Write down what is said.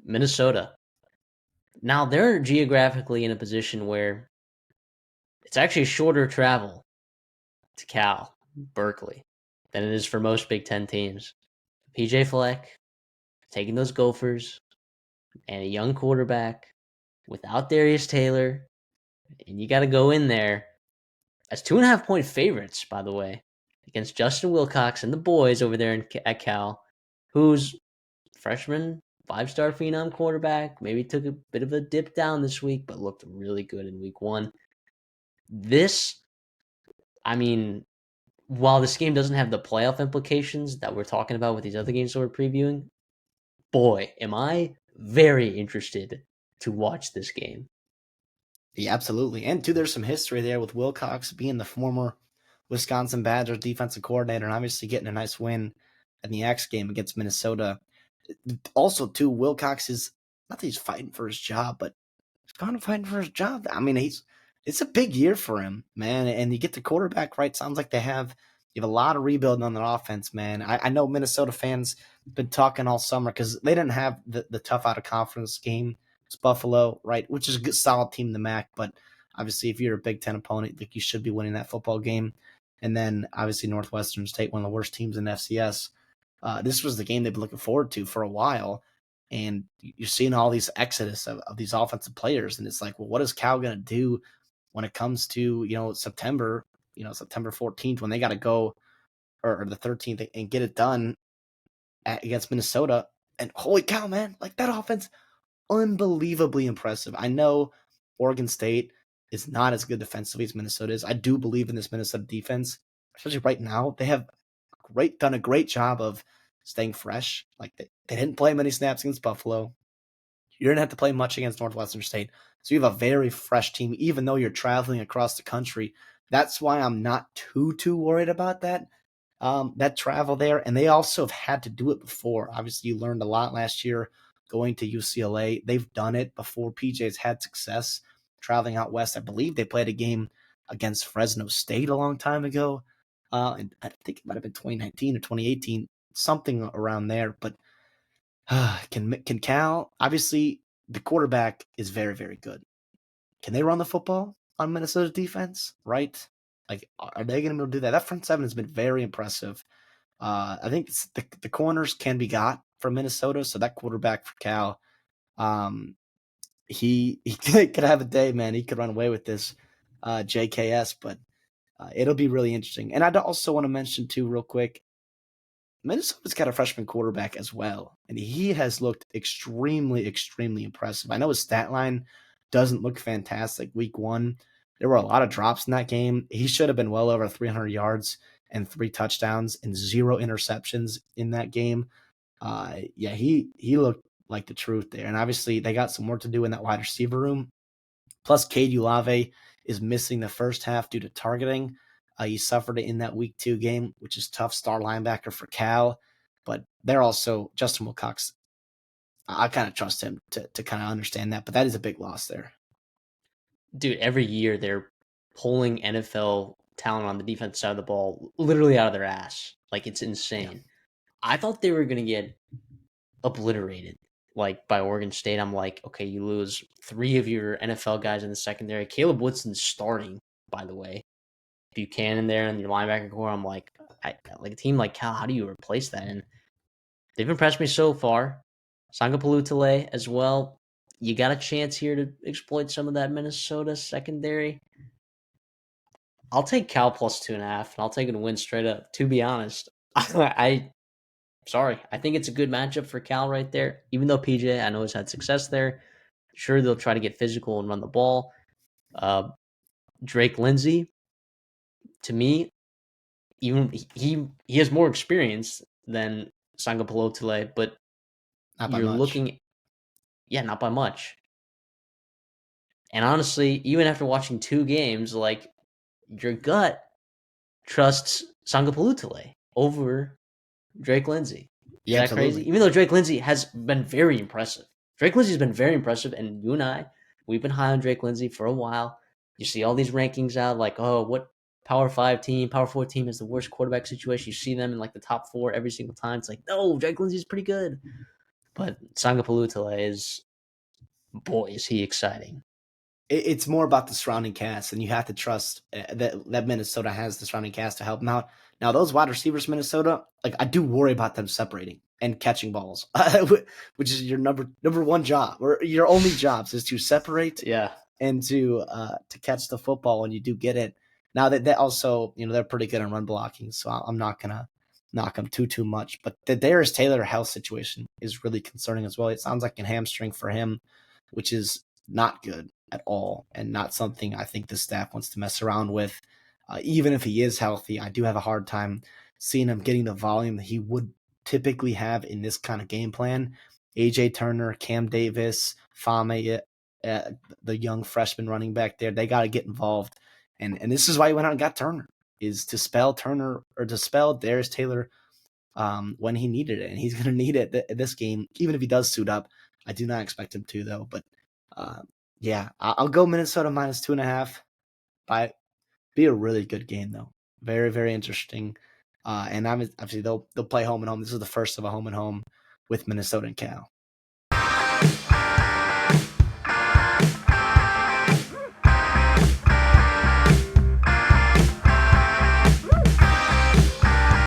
Minnesota. Now they're geographically in a position where it's actually shorter travel to Cal, Berkeley, than it is for most Big Ten teams. PJ Fleck taking those Gophers and a young quarterback without Darius Taylor, and you got to go in there as 2.5 point favorites, by the way, against Justin Wilcox and the boys over there at Cal, who's freshman 5-star phenom quarterback. Maybe took a bit of a dip down this week, but looked really good in week one. This, I mean, while this game doesn't have the playoff implications that we're talking about with these other games that we're previewing, boy, am I very interested to watch this game. Yeah, absolutely. And too, there's some history there with Wilcox being the former Wisconsin Badgers defensive coordinator and obviously getting a nice win in the X game against Minnesota. Also, too, Wilcox is not that he's fighting for his job, but he's kind of fighting for his job. I mean, it's a big year for him, man. And you get the quarterback right. Sounds like you have a lot of rebuilding on the offense, man. I know Minnesota fans been talking all summer because they didn't have the tough out of conference game. It's Buffalo, right, which is a good solid team in the MAC, but obviously if you're a Big Ten opponent, like you should be winning that football game. And then obviously Northwestern State, one of the worst teams in FCS. This was the game they've been looking forward to for a while. And you're seeing all these exodus of these offensive players. And it's like, well, what is Cal going to do when it comes to, September, September 14th, when they got to go, or the 13th, and get it done against Minnesota? And holy cow, man, like that offense, unbelievably impressive. I know Oregon State is not as good defensively as Minnesota is. I do believe in this Minnesota defense, especially right now. They have done a great job of staying fresh. Like they didn't play many snaps against Buffalo. You're gonna have to play much against Northwestern State, so you have a very fresh team, even though you're traveling across the country. That's why I'm not too worried about that travel there. And they also have had to do it before. Obviously, you learned a lot last year going to UCLA. They've done it before. PJ's had success traveling out west. I believe they played a game against Fresno State a long time ago. And I think it might have been 2019 or 2018, something around there. But can Cal? Obviously, the quarterback is very, very good. Can they run the football on Minnesota's defense? Right? Like, are they going to be able to do that? That front seven has been very impressive. I think the corners can be got from Minnesota. So that quarterback for Cal, he could have a day, man. He could run away with this JKS, but it'll be really interesting. And I'd also want to mention too, real quick, Minnesota's got a freshman quarterback as well, and he has looked extremely, extremely impressive. I know his stat line doesn't look fantastic week one. There were a lot of drops in that game. He should have been well over 300 yards and 3 touchdowns and 0 interceptions in that game. Yeah, he looked like the truth there. And obviously, they got some work to do in that wide receiver room. Plus, Cade Ulave is missing the first half due to targeting. He suffered it in that week 2 game, which is tough. Star linebacker for Cal, but they're also Justin Wilcox. I kind of trust him to kind of understand that, but that is a big loss there. Dude, every year they're pulling NFL talent on the defense side of the ball literally out of their ass. Like, it's insane. Yeah. I thought they were going to get obliterated, like, by Oregon State. I'm like, okay, you lose 3 of your NFL guys in the secondary. Caleb Woodson's starting, by the way. Buchanan there in your linebacker core. I'm like, like a team like Cal, how do you replace that? And they've impressed me so far. Sangapalutale as well. You got a chance here to exploit some of that Minnesota secondary. I'll take Cal plus 2.5, and I'll take it to win straight up. To be honest, sorry, I think it's a good matchup for Cal right there. Even though PJ, I know, has had success there. Sure, they'll try to get physical and run the ball. Drake Lindsey, to me, even he has more experience than Sangapalotile, but Not by you're much. looking, yeah, not by much. And honestly, even after watching 2 games, like, your gut trusts Sangapalutile over Drake Lindsey. Is Yeah, that crazy? absolutely. Even though Drake Lindsey has been very impressive. Drake Lindsey's been very impressive, and you and I, we've been high on Drake Lindsey for a while. You see all these rankings out, like, oh, what Power 5 team, Power 4 team has the worst quarterback situation. You see them in, like, the top 4 every single time. It's like, no, Drake Lindsey's pretty good. But Sangapalutale is, boy, is he exciting. It's more about the surrounding cast, and you have to trust that Minnesota has the surrounding cast to help them out. Now, those wide receivers, Minnesota, like I do worry about them separating and catching balls, which is your number one job, or your only jobs is to separate Yeah. and to catch the football when you do get it. Now that also, they're pretty good on run blocking, so I'm not gonna knock them too much. But the Darius Taylor health situation is really concerning as well. It sounds like a hamstring for him, which is not good at all, and not something I think the staff wants to mess around with. Even if he is healthy, I do have a hard time seeing him getting the volume that he would typically have in this kind of game plan. AJ Turner, Cam Davis, Fame, the young freshman running back there, they got to get involved. And this is why he went out and got Turner, is to spell Turner or to spell Darius Taylor when he needed it. And he's going to need it this game, even if he does suit up. I do not expect him to, though. But yeah, I'll go Minnesota minus 2.5. By be a really good game, though. Very, very interesting. And obviously they'll play home and home. This is the first of a home and home with Minnesota and Cal.